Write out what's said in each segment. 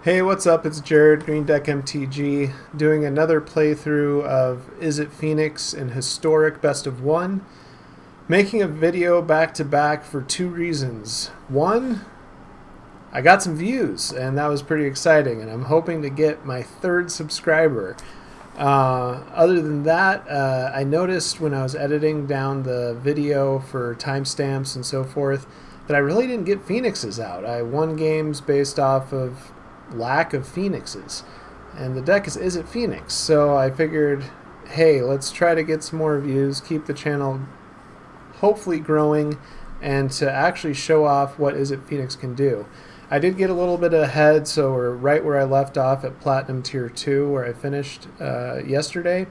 Hey, what's up? It's Jared, Green Deck MTG, doing another playthrough of Izzet Phoenix in Historic Best of 1. Making a video back to back for two reasons. One, I got some views, and that was pretty exciting, and I'm hoping to get my third subscriber. Other than that, I noticed when I was editing down the video for timestamps and so forth that I really didn't get Phoenixes out. I won games based off of lack of Phoenixes, and the deck is Izzet Phoenix, so I figured, hey, let's try to get some more views, keep the channel hopefully growing, and to actually show off what Izzet Phoenix can do. I did get a little bit ahead, so we're right where I left off at Platinum Tier 2, where I finished yesterday,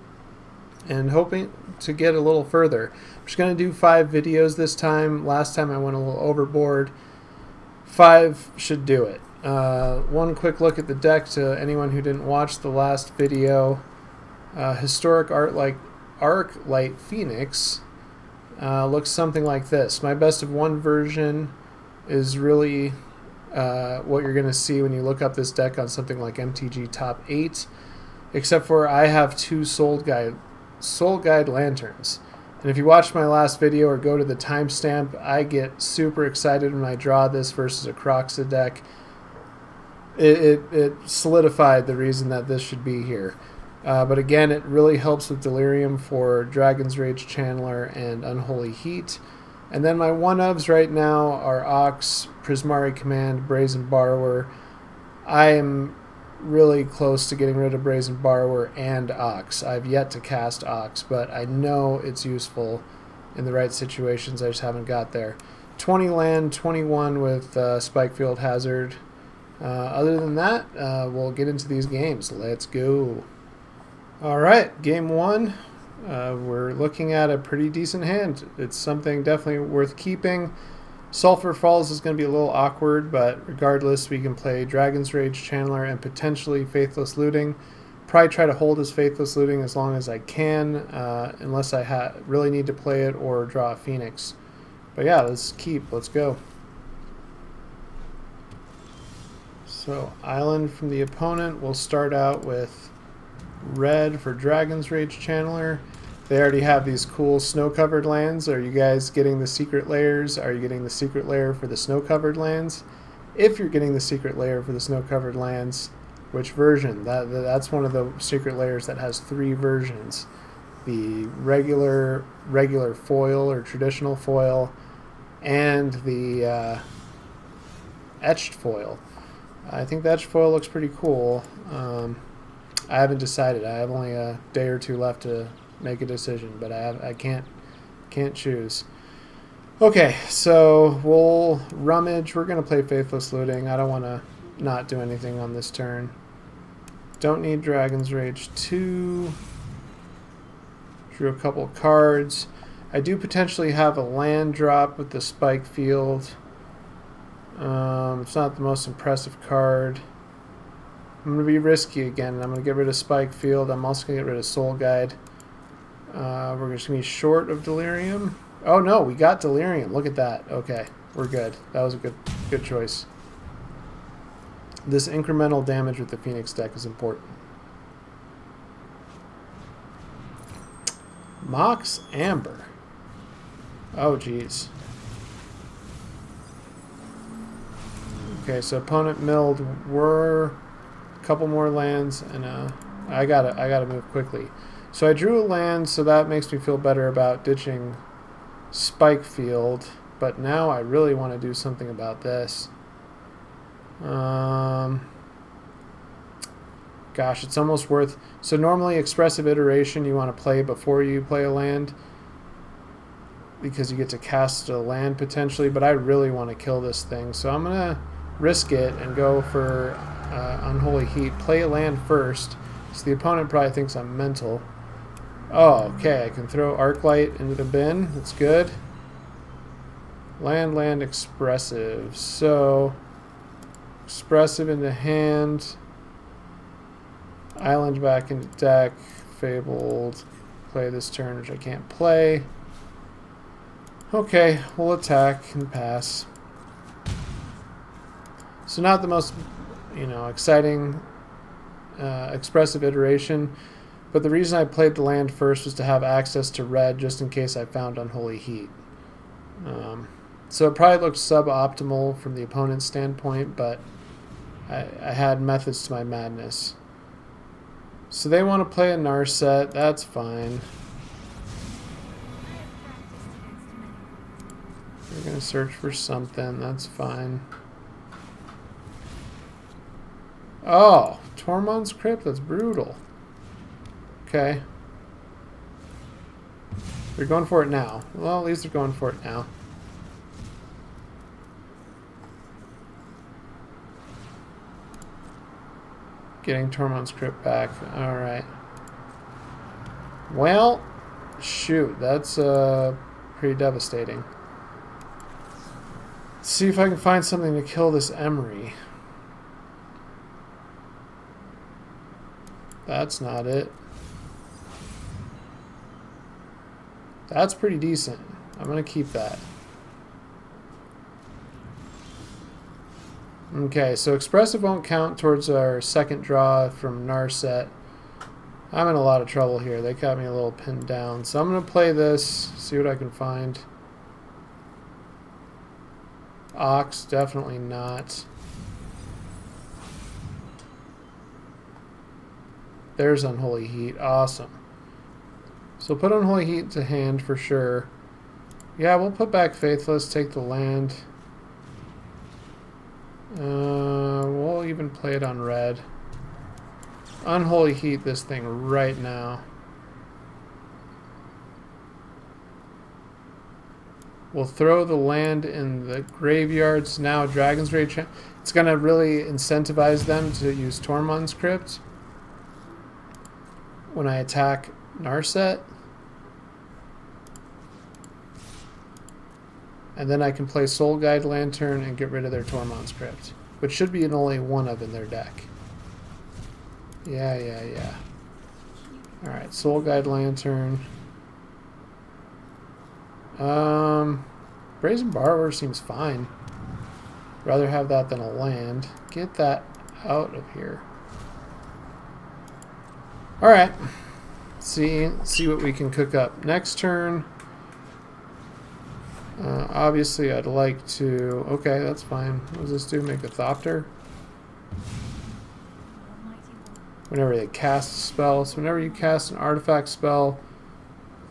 and hoping to get a little further. I'm just going to do 5 videos this time. Last time I went a little overboard. 5 should do it. One quick look at the deck to anyone who didn't watch the last video. Historic Arc-Light Phoenix looks something like this. My best of 1 version is really what you're going to see when you look up this deck on something like MTG Top 8, except for I have 2 Soul Guide Lanterns. And if you watch my last video or go to the timestamp, I get super excited when I draw this versus a Croxa deck. It solidified the reason that this should be here. But again, it really helps with Delirium for Dragon's Rage Channeler and Unholy Heat. And then my one-ofs right now are Ox, Prismari Command, Brazen Borrower. I am really close to getting rid of Brazen Borrower and Ox. I've yet to cast Ox, but I know it's useful in the right situations. I just haven't got there. 20 land, 21 with Spikefield Hazard. Other than that, we'll get into these games. Let's go. Alright, game 1. We're looking at a pretty decent hand. It's something definitely worth keeping. Sulphur Falls is going to be a little awkward, but regardless, we can play Dragon's Rage Channeler and potentially Faithless Looting. Probably try to hold his Faithless Looting as long as I can, unless I really need to play it or draw a Phoenix. But yeah, let's go. So, island from the opponent, we'll start out with red for Dragon's Rage Channeler. They already have these cool snow-covered lands. Are you guys getting the secret layers? Are you getting the secret layer for the snow-covered lands? If you're getting the secret layer for the snow-covered lands, which version? That's one of the secret layers that has 3 versions. The regular foil or traditional foil, and the etched foil. I think the etched foil looks pretty cool. I haven't decided. I have only a day or 2 left to make a decision, but I can't choose. Okay, so we'll rummage. We're gonna play Faithless Looting. I don't want to not do anything on this turn. Don't need Dragon's Rage 2. Drew a couple cards. I do potentially have a land drop with the Spike Field. It's not the most impressive card. I'm going to be risky again. I'm going to get rid of Spike Field. I'm also going to get rid of Soul Guide. We're just going to be short of Delirium. Oh no, we got Delirium. Look at that. Okay, we're good. That was a good choice. This incremental damage with the Phoenix deck is important. Mox Amber. Oh geez. Okay, so opponent milled a couple more lands, and I gotta move quickly. So I drew a land, so that makes me feel better about ditching Spike Field. But now I really want to do something about this. Gosh, it's almost worth. So normally Expressive Iteration you want to play before you play a land, because you get to cast a land potentially. But I really want to kill this thing, so I'm gonna risk it and go for Unholy Heat. Play a land first, so the opponent probably thinks I'm mental. Oh, okay, I can throw Arclight into the bin. That's good. Land, Expressive. So, Expressive into hand. Island back into deck. Fabled. Play this turn, which I can't play. Okay, we'll attack and pass. So not the most you know, exciting, expressive iteration. But the reason I played the land first was to have access to red just in case I found Unholy Heat. So it probably looked suboptimal from the opponent's standpoint, but I had methods to my madness. So they want to play a Narset, that's fine. They're going to search for something, that's fine. Oh, Tormund's Crypt, that's brutal. Okay. They're going for it now. Well, at least they're going for it now. Getting Tormund's Crypt back. Alright. Well, shoot. That's pretty devastating. Let's see if I can find something to kill this Emry. That's not it. That's pretty decent. I'm going to keep that. Okay, so Expressive won't count towards our second draw from Narset. I'm in a lot of trouble here. They got me a little pinned down. So I'm going to play this, see what I can find. Ox, definitely not. There's Unholy Heat. Awesome. So put Unholy Heat to hand for sure. Yeah, we'll put back Faithless, take the land. We'll even play it on red. Unholy Heat this thing right now. We'll throw the land in the graveyards now. Dragon's Rage. It's going to really incentivize them to use Tormund's Crypt when I attack Narset. And then I can play Soul Guide Lantern and get rid of their Tormund's Crypt, which should be only one of in their deck. Yeah. Alright, Soul Guide Lantern. Brazen Borrower seems fine. Rather have that than a land. Get that out of here. Alright. See what we can cook up. Next turn. Obviously, I'd like to... Okay, that's fine. What does this do? Make a Thopter? Whenever they cast a spell. So whenever you cast an artifact spell,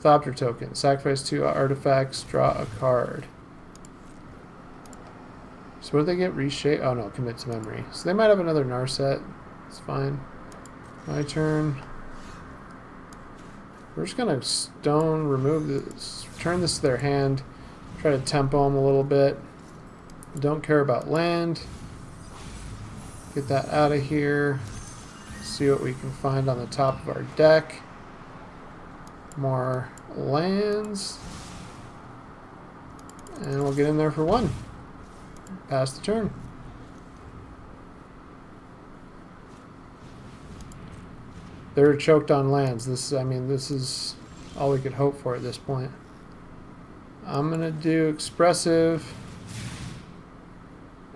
Thopter token. Sacrifice 2 artifacts, draw a card. So what do they get? Reshape? Oh no, commit to memory. So they might have another Narset. It's fine. My turn. We're just going to stone, remove this, turn this to their hand. Try to tempo them a little bit. Don't care about land. Get that out of here. See what we can find on the top of our deck. More lands. And we'll get in there for one. Pass the turn. They're choked on lands. This is all we could hope for at this point. I'm going to do Expressive.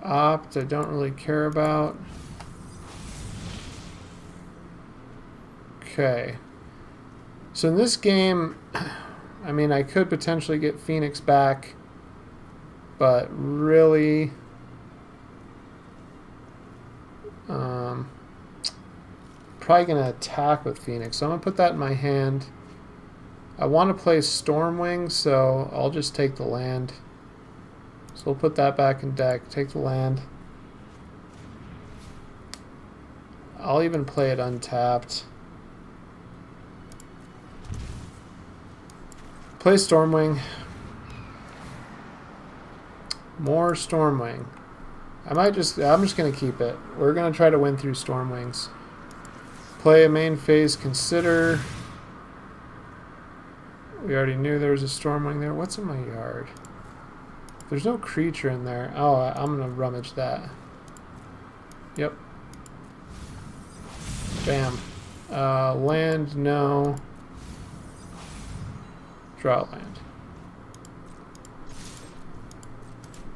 Opt, I don't really care about. Okay. So in this game, I mean, I could potentially get Phoenix back, but really, probably going to attack with Phoenix. So I'm going to put that in my hand. I want to play Stormwing, so I'll just take the land. So we'll put that back in deck, take the land. I'll even play it untapped. Play Stormwing. More Stormwing. I'm just going to keep it. We're going to try to win through Stormwings. Play a main phase Consider. We already knew there was a Stormwing there. What's in my yard? There's no creature in there. Oh, I'm going to rummage that. Yep. Bam. Land, no. Draw land.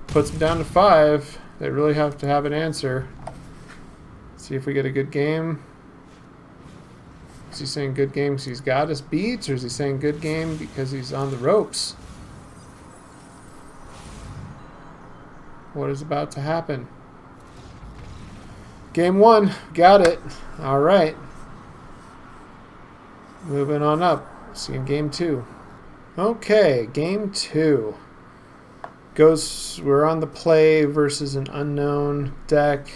Puts them down to 5. They really have to have an answer. See if we get a good game. Is he saying good game because he's got us beat, or is he saying good game because he's on the ropes? What is about to happen? Game 1. Got it. All right. Moving on up. See you in game 2. Okay, game 2. We're on the play versus an unknown deck.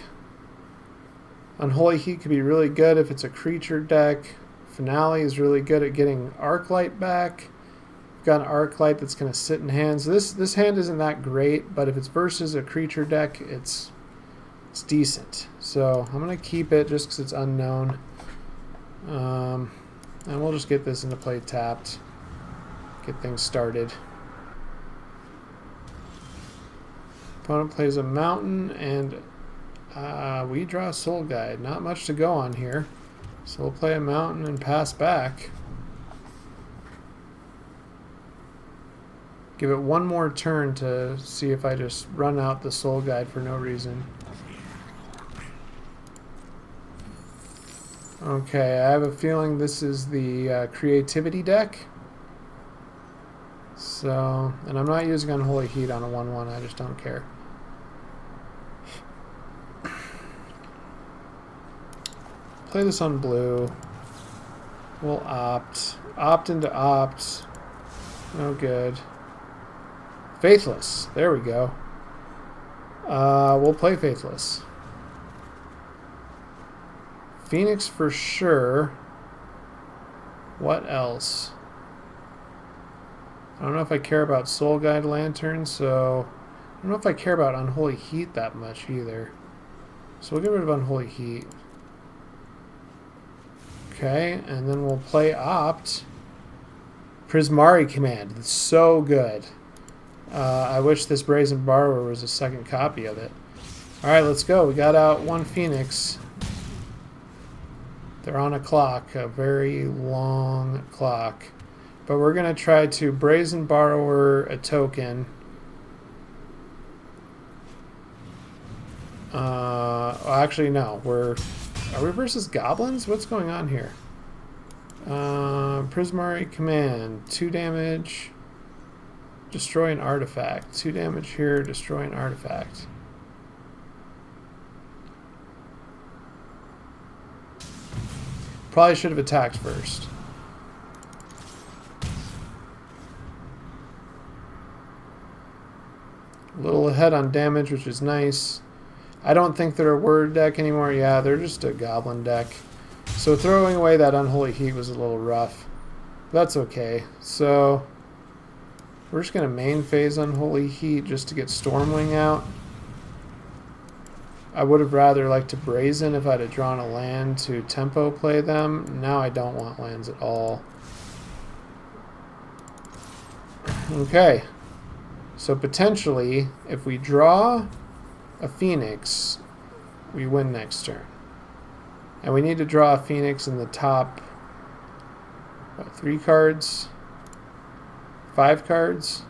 Unholy Heat could be really good if it's a creature deck. Finale is really good at getting Arclight back. We've got an Arclight that's going to sit in hands. This hand isn't that great, but if it's versus a creature deck, it's decent. So I'm going to keep it just because it's unknown. And we'll just get this into play tapped. Get things started. Opponent plays a mountain, and we draw a Soul Guide. Not much to go on here. So we'll play a mountain and pass back. Give it one more turn to see if I just run out the Soul Guide for no reason. Okay, I have a feeling this is the creativity deck. So, and I'm not using Unholy Heat on a 1/1, I just don't care. Play this on blue. We'll opt. Opt into opt. No good. Faithless. There we go. We'll play Faithless. Phoenix for sure. What else? I don't know if I care about Soul Guide Lantern, so I don't know if I care about Unholy Heat that much either. So we'll get rid of Unholy Heat. Okay, and then we'll play Opt. Prismari Command. It's so good. I wish this Brazen Borrower was a second copy of it. Alright, let's go. We got out one Phoenix. They're on a clock, a very long clock. But we're going to try to Brazen Borrower a token. Actually, no. Are we versus Goblins? What's going on here? Prismari Command. 2 damage. Destroy an artifact. 2 damage here. Destroy an artifact. Probably should have attacked first. A little ahead on damage, which is nice. I don't think they're a word deck anymore. Yeah, they're just a goblin deck. So throwing away that Unholy Heat was a little rough. That's okay. So we're just going to main phase Unholy Heat just to get Stormwing out. I would have rather liked to Brazen if I'd have drawn a land to tempo play them. Now I don't want lands at all. Okay. So potentially, if we draw a Phoenix, we win next turn. And we need to draw a Phoenix in the top, what, 3 cards? 5 cards?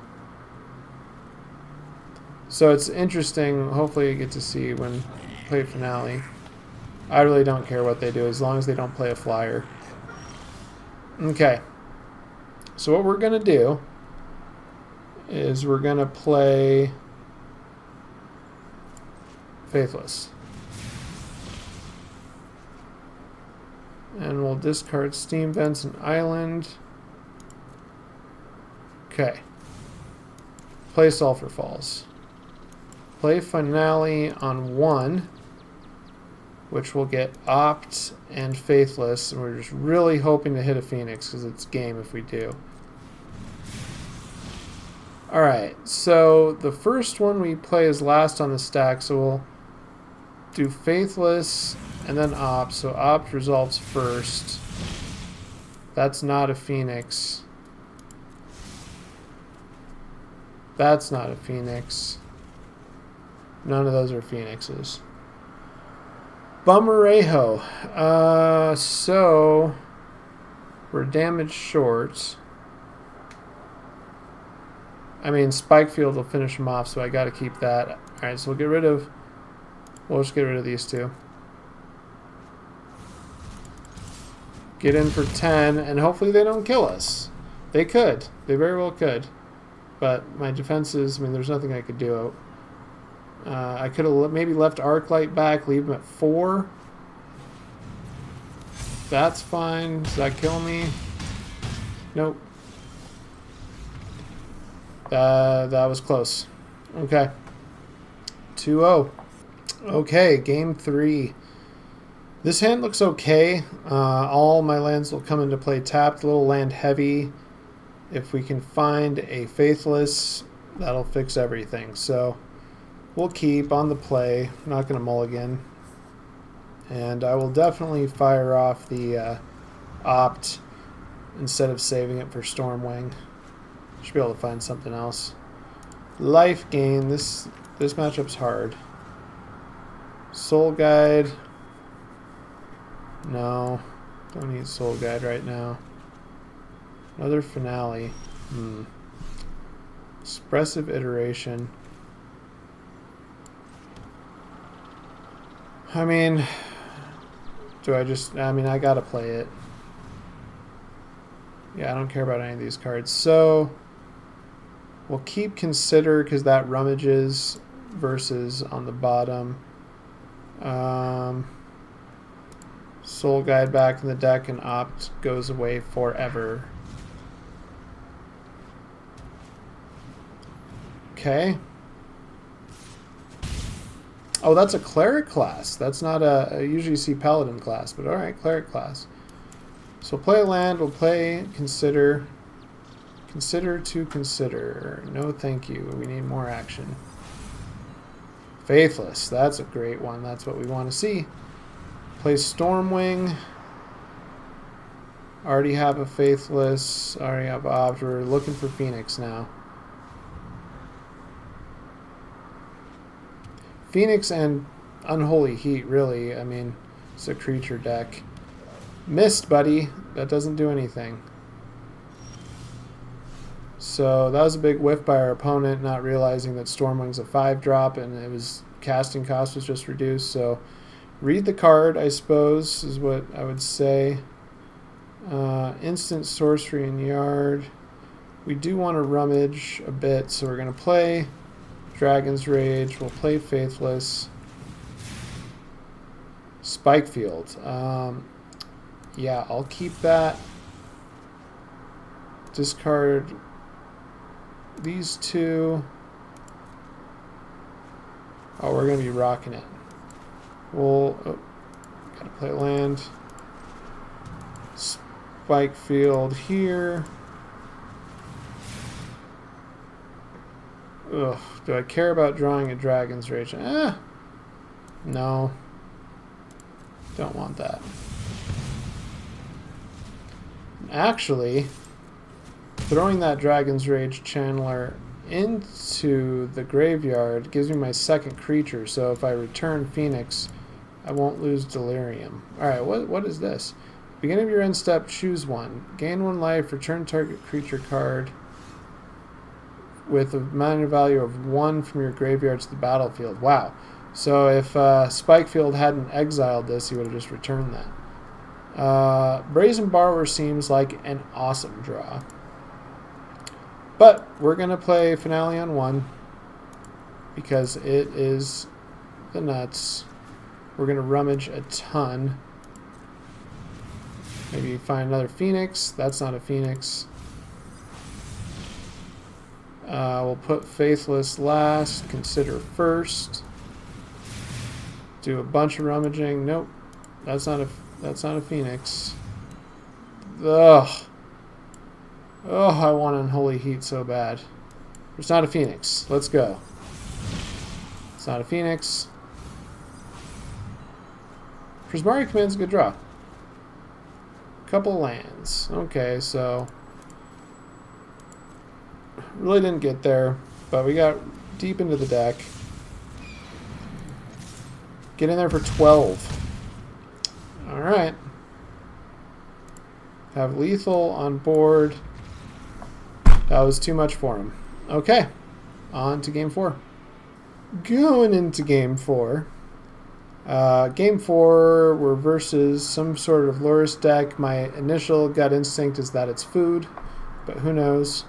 So it's interesting. Hopefully you get to see when play Finale. I really don't care what they do as long as they don't play a flyer. Okay. So what we're going to do is we're going to play Faithless. And we'll discard Steam Vents and Island. Okay. Play Sulphur Falls. Play Finale on 1, which will get Opt and Faithless. And we're just really hoping to hit a Phoenix because it's game if we do. Alright, so the first one we play is last on the stack, so we'll do Faithless and then Opt. So Opt resolves first. That's not a Phoenix. That's not a Phoenix. None of those are Phoenixes. Bummerejo. So we're damage short. I mean, Spikefield will finish them off, so I got to keep that. Alright, so we'll just get rid of these two. Get in for 10, and hopefully they don't kill us. They could. They very well could. But my defenses, I mean, there's nothing I could do. I could have maybe left Arclight back, leave him at 4. That's fine. Does that kill me? Nope. That was close. Okay. 2-0. Okay, game 3. This hand looks okay. All my lands will come into play tapped, a little land heavy. If we can find a Faithless, that'll fix everything. So we'll keep on the play. I'm not going to mulligan. And I will definitely fire off the Opt instead of saving it for Stormwing. Should be able to find something else. Lifegain. This matchup's hard. Soul Guide. No. Don't need Soul Guide right now. Another Finale. Expressive Iteration. I mean, I gotta play it. Yeah, I don't care about any of these cards. So, we'll keep Consider because that rummages versus on the bottom. Soul Guide back in the deck and Opt goes away forever. Okay. Oh, that's a Cleric class. That's not I usually see Paladin class, but alright, Cleric class. So we'll play a land, we'll play Consider. Consider to Consider. No thank you, we need more action. Faithless, that's a great one. That's what we want to see. Play Stormwing. Already have a Faithless. Already have Opt. We're looking for Phoenix now. Phoenix and Unholy Heat, really. I mean, it's a creature deck. Missed, buddy. That doesn't do anything. So that was a big whiff by our opponent, not realizing that Stormwing's a 5-drop and it was casting cost was just reduced. So read the card, I suppose, is what I would say. Instant Sorcery in Yard. We do want to rummage a bit, so we're going to play Dragon's Rage. We'll play Faithless. Spikefield. Yeah, I'll keep that. Discard these two. Oh, we're going to be rocking it. We'll... Oh, gotta play land. Spikefield here. Ugh, do I care about drawing a Dragon's Rage? No. Don't want that. Actually, throwing that Dragon's Rage Channeler into the graveyard gives me my second creature, so if I return Phoenix, I won't lose Delirium. Alright, what is this? Beginning of your end step, choose one. Gain 1 life, return target creature card with a mana value of 1 from your graveyard to the battlefield. Wow. So if Spikefield hadn't exiled this, he would have just returned that. Brazen Borrower seems like an awesome draw. But we're going to play Finale on 1 because it is the nuts. We're going to rummage a ton. Maybe find another Phoenix. That's not a Phoenix. We'll put Faithless last. Consider first. Do a bunch of rummaging. Nope. That's not a Phoenix. Ugh. Oh, I want Unholy Heat so bad. It's not a Phoenix. Let's go. It's not a Phoenix. Prismari Command's a good draw. Couple lands. Okay, so really didn't get there, but we got deep into the deck. Get in there for 12. Alright. Have lethal on board. That was too much for him. Okay. On to game 4. Going into game 4. Game 4, we're versus some sort of Lurrus deck. My initial gut instinct is that it's food, but who knows.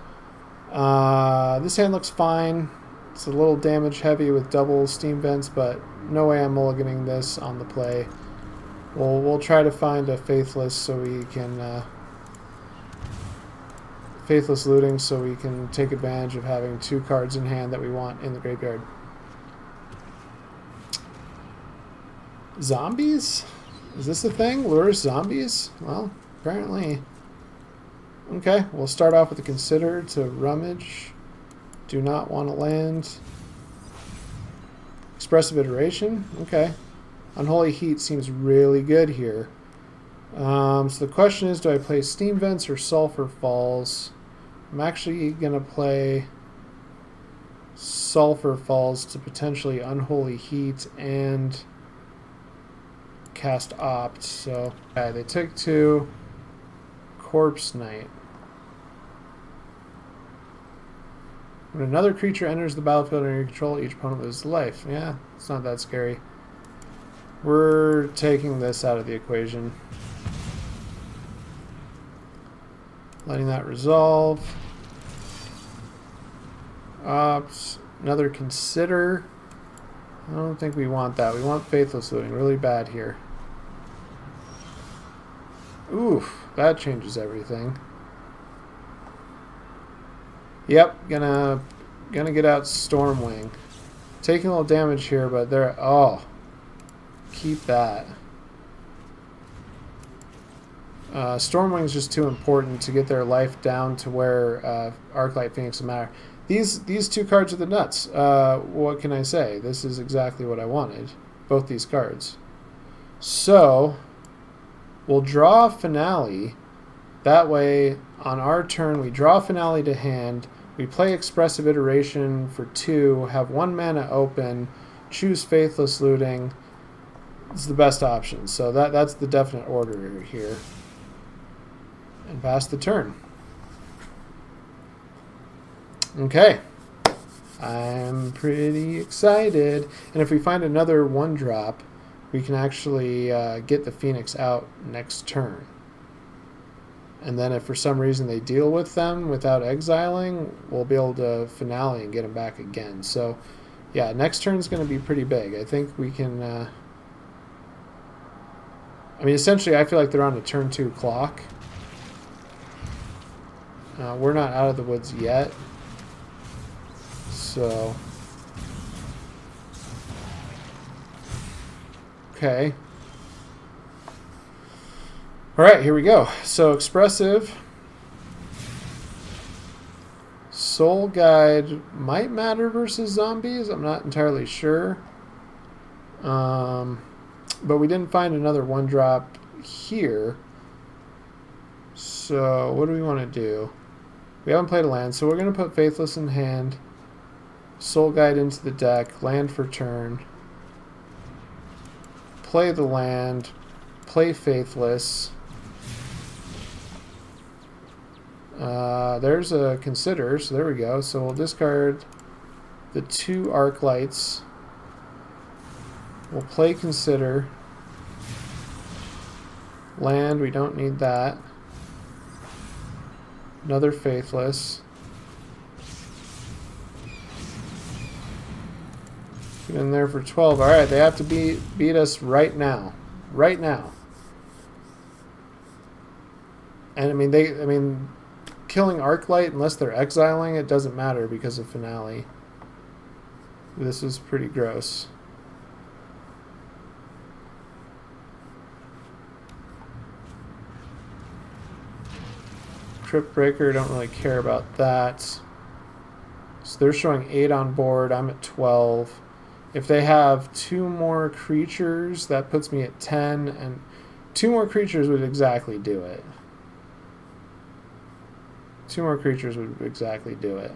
This hand looks fine. It's a little damage heavy with double steam vents, but no way I'm mulliganing this on the play. We'll try to find a Faithless so we can... Faithless looting so we can take advantage of having 2 cards in hand that we want in the graveyard. Zombies? Is this a thing? Lurrus zombies? Well, apparently. Okay, we'll start off with a Consider to rummage. Do not want to land. Expressive Iteration? Okay. Unholy Heat seems really good here. So the question is, do I play Steam Vents or Sulfur Falls? I'm actually going to play Sulfur Falls to potentially Unholy Heat and cast Opt. So okay, they took 2. Corpse Knight. When another creature enters the battlefield under your control, each opponent loses life. Yeah, it's not that scary. We're taking this out of the equation. Letting that resolve. Ops. Another Consider. I don't think we want that. We want Faithless looting really bad here. Oof, that changes everything. Yep, gonna get out Stormwing. Taking a little damage here, but they're... Oh. Keep that. Stormwing's just too important to get their life down to where Arclight Phoenix will matter. These 2 cards are the nuts. What can I say? This is exactly what I wanted. Both these cards. So, we'll draw Finale. That way, on our turn, we draw Finale to hand. We play Expressive Iteration for 2, have 1 mana open, choose Faithless Looting. It's the best option. So that's the definite order here. And pass the turn. Okay. I'm pretty excited. And if we find another 1-drop, we can actually get the Phoenix out next turn. And then if for some reason they deal with them without exiling, we'll be able to Finale and get them back again. So, yeah, next turn is going to be pretty big. I think we can... I mean, essentially, I feel like they're on a turn 2 clock. We're not out of the woods yet. So... Okay. Alright, here we go. So, Expressive. Soul Guide might matter versus zombies. I'm not entirely sure. But we didn't find another 1-drop here. So, what do we want to do? We haven't played a land, so we're going to put Faithless in hand. Soul Guide into the deck. Land for turn. Play the land. Play Faithless. There's a Consider, so there we go. So we'll discard the 2 Arclights. We'll play Consider. Land, we don't need that. Another Faithless. Get in there for 12. Alright, they have to beat us right now. Right now. And I mean killing Arclight, unless they're exiling, it doesn't matter because of Finale. This is pretty gross. Crypt Breaker, don't really care about that. So they're showing 8 on board. I'm at 12. If they have 2 more creatures, that puts me at 10. And 2 more creatures would exactly do it. 2 more creatures would exactly do it.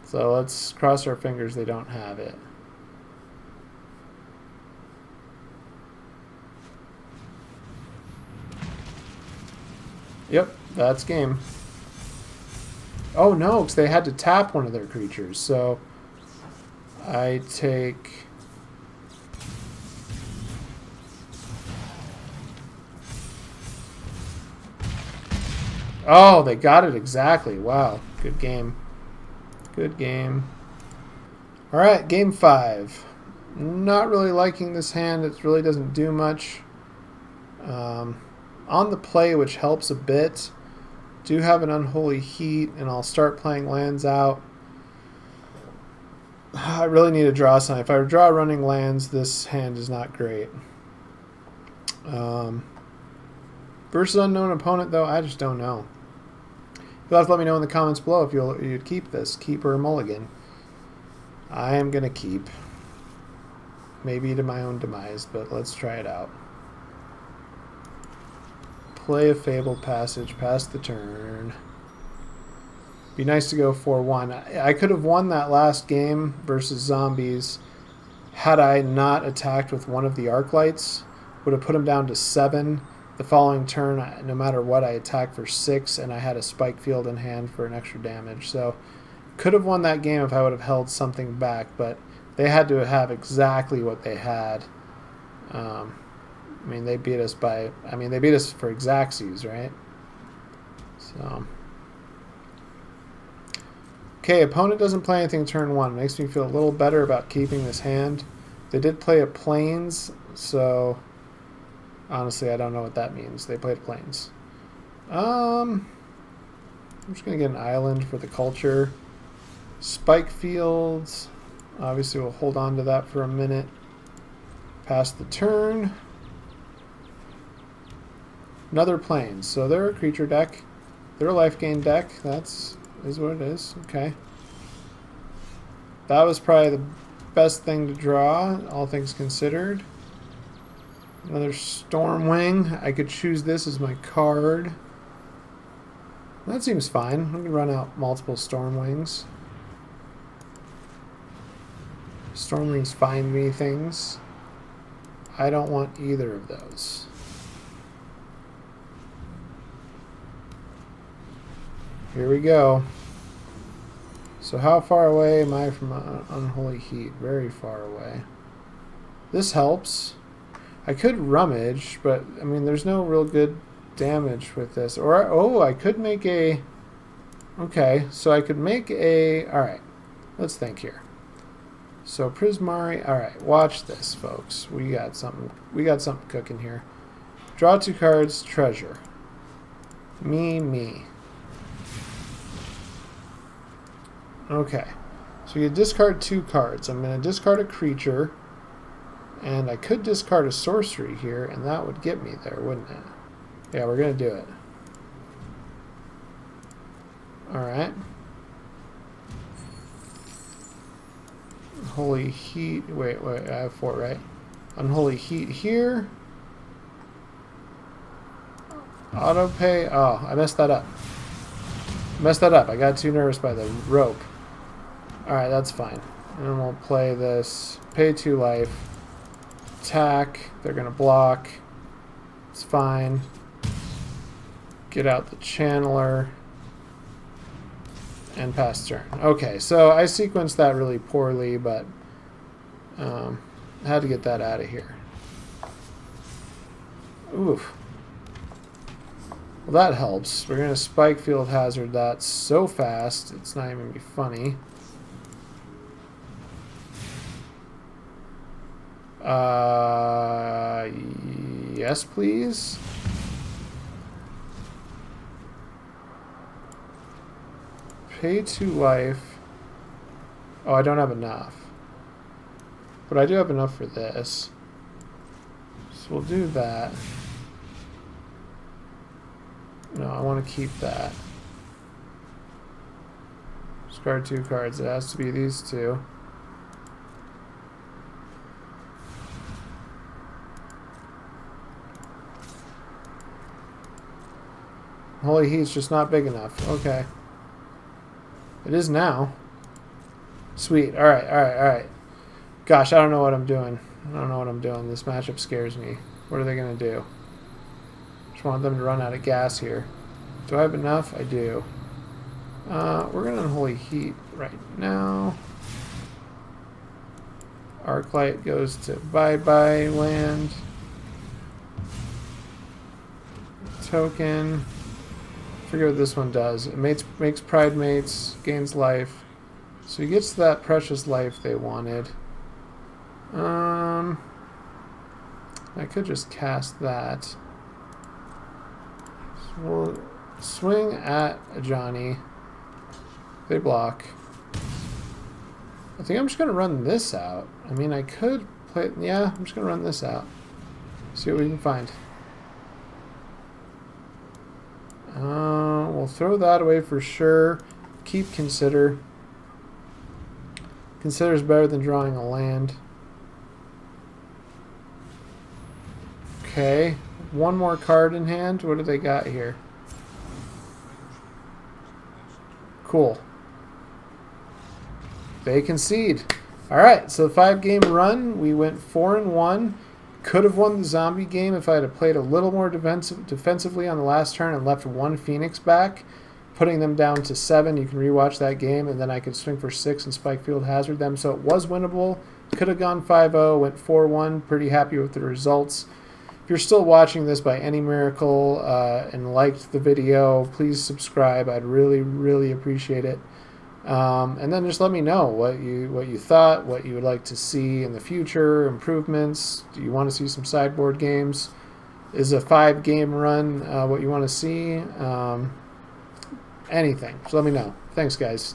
So let's cross our fingers they don't have it. Yep, that's game. Oh no, because they had to tap one of their creatures. So I take Oh, they got it exactly. Wow. Good game. Good game. Alright, game 5. Not really liking this hand. It really doesn't do much. On the play, which helps a bit. Do have an Unholy Heat, and I'll start playing lands out. I really need to draw something. If I draw running lands, this hand is not great. Versus unknown opponent, though, I just don't know. You'll have to let me know in the comments below if you'd keep this. Keep or mulligan. I am going to keep. Maybe to my own demise, but let's try it out. Play a Fabled Passage, pass the turn. Be nice to go 4-1. I could have won that last game versus zombies had I not attacked with one of the arc lights. Would have put him down to 7. The following turn, no matter what, I attacked for 6, and I had a spike field in hand for an extra damage. So could have won that game if I would have held something back, but they had to have exactly what they had. I mean, they beat us by... I mean, they beat us for Xaxes, right? So... Okay, opponent doesn't play anything turn 1. Makes me feel a little better about keeping this hand. They did play a Plains, so... Honestly, I don't know what that means. They played Plains. I'm just going to get an island for the culture. Spike fields. Obviously, we'll hold on to that for a minute. Pass the turn. Another Plains. So they're a creature deck. They're a life gain deck. Is what it is. Okay. That was probably the best thing to draw, all things considered. Another Stormwing. I could choose this as my card. That seems fine. I can run out multiple Stormwings. Stormwings find me things. I don't want either of those. Here we go. So how far away am I from Unholy Heat? Very far away. This helps. I could rummage, but I mean there's no real good damage with this. Or oh, I could make a... Okay, so I could make a... Alright, let's think here. So Prismari... Alright, watch this, folks. We got something cooking here. Draw 2 cards, treasure. Me. Okay, so you discard 2 cards. I'm going to discard a creature, and I could discard a sorcery here, and that would get me there, wouldn't it? Yeah, we're going to do it. Alright. Holy Heat. Wait, I have 4, right? Unholy Heat here. Auto pay. Oh, I messed that up. I got too nervous by the rope. Alright, that's fine. And then we'll play this. Pay 2 life. Attack. They're going to block. It's fine. Get out the channeler. And pass turn. Okay, so I sequenced that really poorly, but I had to get that out of here. Oof. Well, that helps. We're going to Spike Field Hazard that so fast, it's not even going to be funny. Yes, please. Pay 2 life. Oh, I don't have enough. But I do have enough for this. So we'll do that. No, I want to keep that. Discard 2 cards. It has to be these 2. Holy Heat's just not big enough. Okay. It is now. Sweet. Alright. Gosh, I don't know what I'm doing. This matchup scares me. What are they going to do? Just want them to run out of gas here. Do I have enough? I do. We're going to Unholy Heat right now. Arclight goes to bye-bye land. Token. forget what this one does. It makes pride mates, gains life. So he gets that precious life they wanted. I could just cast that. So we'll swing at Johnny. They block. I think I'm just going to run this out. I mean, I could play... Yeah, I'm just going to run this out. See what we can find. We'll throw that away for sure. Keep Consider. Consider's better than drawing a land. Okay. One more card in hand. What do they got here? Cool. They concede. Alright, so 5-game run. We went 4-1. Could have won the zombie game if I had played a little more defensively on the last turn and left one Phoenix back, putting them down to 7. You can rewatch that game, and then I could swing for 6 and Spike Field Hazard them. So it was winnable. Could have gone 5-0, went 4-1. Pretty happy with the results. If you're still watching this by any miracle and liked the video, please subscribe. I'd really, really appreciate it. And then just let me know what you thought, what you would like to see in the future, improvements. Do you want to see some sideboard games? Is a 5-game run what you want to see? Anything. So let me know. Thanks, guys.